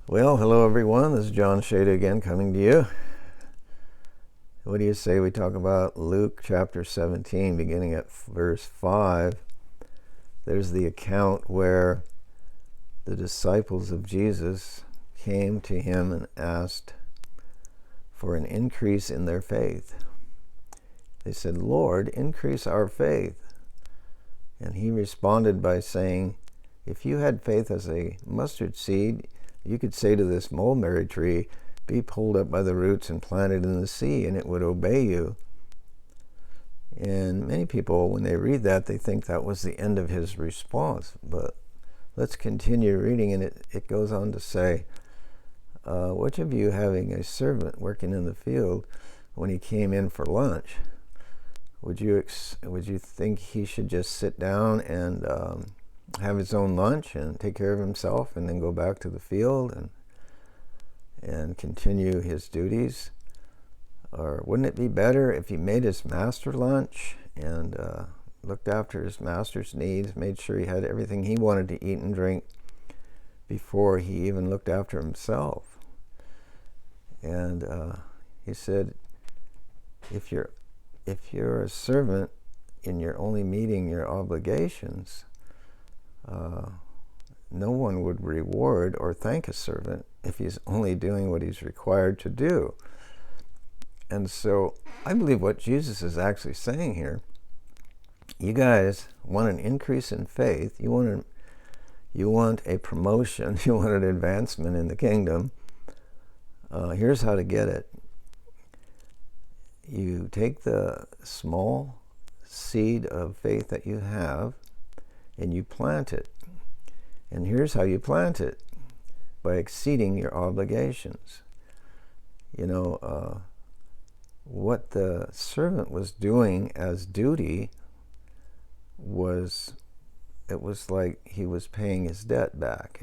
Well, hello everyone. This is John Shada again coming to you. What do you say we talk about Luke chapter 17, beginning at verse 5? There's the account where the disciples of Jesus came to him and asked for an increase in their faith. They said, "Lord, increase our faith." And he responded by saying, "If you had faith as a mustard seed, you could say to this mulberry tree, 'Be pulled up by the roots and planted in the sea,' and it would obey you." And many people, when they read that, they think that was the end of his response. But let's continue reading, and it goes on to say, "Which of you, having a servant working in the field, when he came in for lunch, would you think he should just sit down and have his own lunch and take care of himself and then go back to the field and continue his duties? Or wouldn't it be better if he made his master lunch and looked after his master's needs, made sure he had everything he wanted to eat and drink before he even looked after himself?" And he said, if you're a servant and you're only meeting your obligations, no one would reward or thank a servant if he's only doing what he's required to do. And so I believe what Jesus is actually saying here, you guys want an increase in faith, you want a promotion, you want an advancement in the kingdom. Here's how to get it. You take the small seed of faith that you have and you plant it. And here's how you plant it: by exceeding your obligations. What the servant was doing as duty was like he was paying his debt back.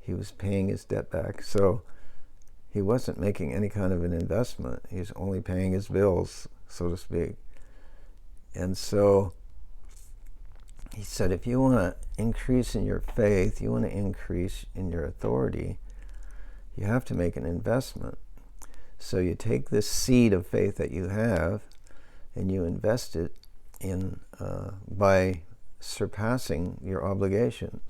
He was paying his debt back. So he wasn't making any kind of an investment. He's only paying his bills, so to speak. And so he said, if you want to increase in your faith, you want to increase in your authority, you have to make an investment. So you take this seed of faith that you have and you invest it in by surpassing your obligations.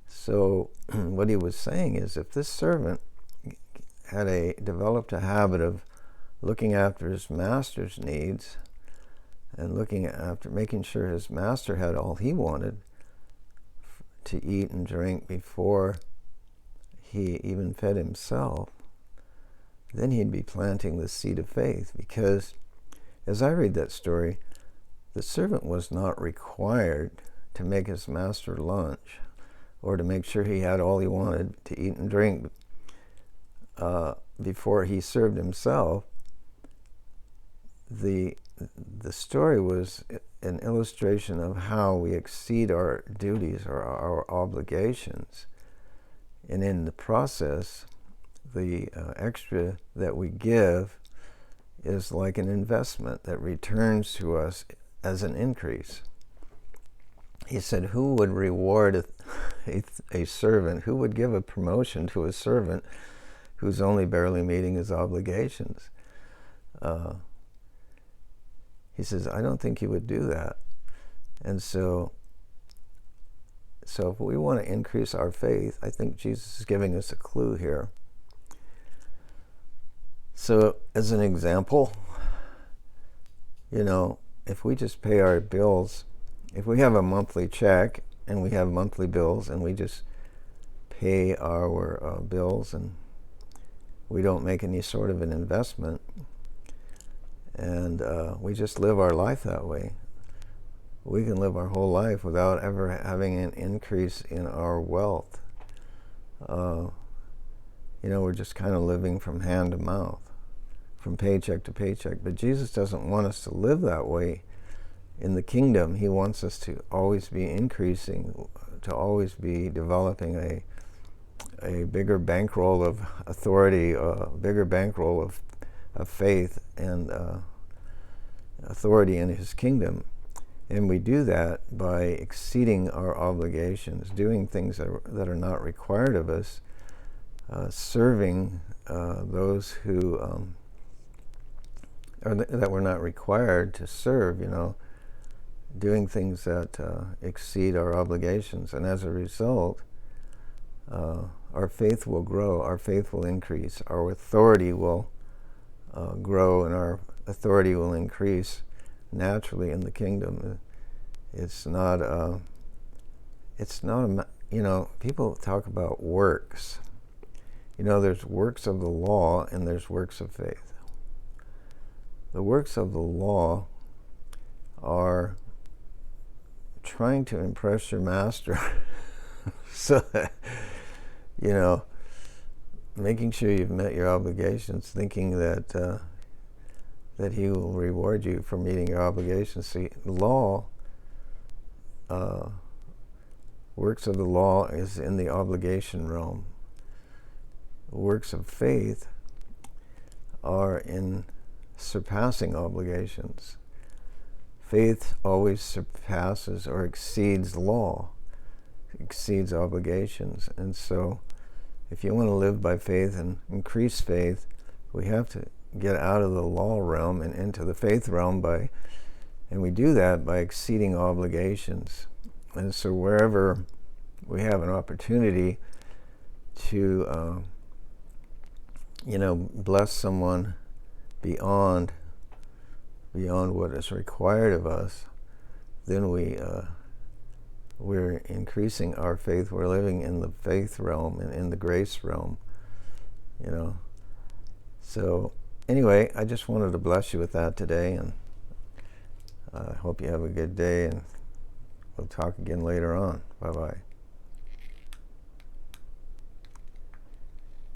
So what he was saying is, if this servant had developed a habit of looking after his master's needs and making sure his master had all he wanted to eat and drink before he even fed himself, then he'd be planting the seed of faith. Because as I read that story, the servant was not required to make his master lunch or to make sure he had all he wanted to eat and drink before he served himself. The story was an illustration of how we exceed our duties or our obligations, and in the process, the extra that we give is like an investment that returns to us as an increase. He said, who would reward a servant? Who would give a promotion to a servant who's only barely meeting his obligations? He says, I don't think he would do that. And so if we want to increase our faith, I think Jesus is giving us a clue here. So as an example, if we just pay our bills, if we have a monthly check and we have monthly bills and we just pay our bills and we don't make any sort of an investment, and we just live our life that way, we can live our whole life without ever having an increase in our wealth. We're just kind of living from hand to mouth, from paycheck to paycheck. But Jesus doesn't want us to live that way. In the kingdom, he wants us to always be increasing, to always be developing a bigger bankroll of authority, a bigger bankroll of faith and authority in his kingdom. And we do that by exceeding our obligations, doing things that are not required of us, serving those who that we're not required to serve, doing things that exceed our obligations. And as a result, our faith will grow, our faith will increase, our authority will grow, and our authority will increase naturally in the kingdom. It's not people talk about works. There's works of the law and there's works of faith. The works of the law are trying to impress your master so that, making sure you've met your obligations, thinking that he will reward you for meeting your obligations. See, law, works of the law is in the obligation realm. Works of faith are in surpassing obligations. Faith always surpasses or exceeds law, exceeds obligations. And so if you want to live by faith and increase faith, we have to get out of the law realm and into the faith realm and we do that by exceeding obligations. And so wherever we have an opportunity to bless someone beyond what is required of us, then we're increasing our faith. We're living in the faith realm and in the grace realm, So anyway, I just wanted to bless you with that today, and I hope you have a good day, and we'll talk again later on. Bye-bye.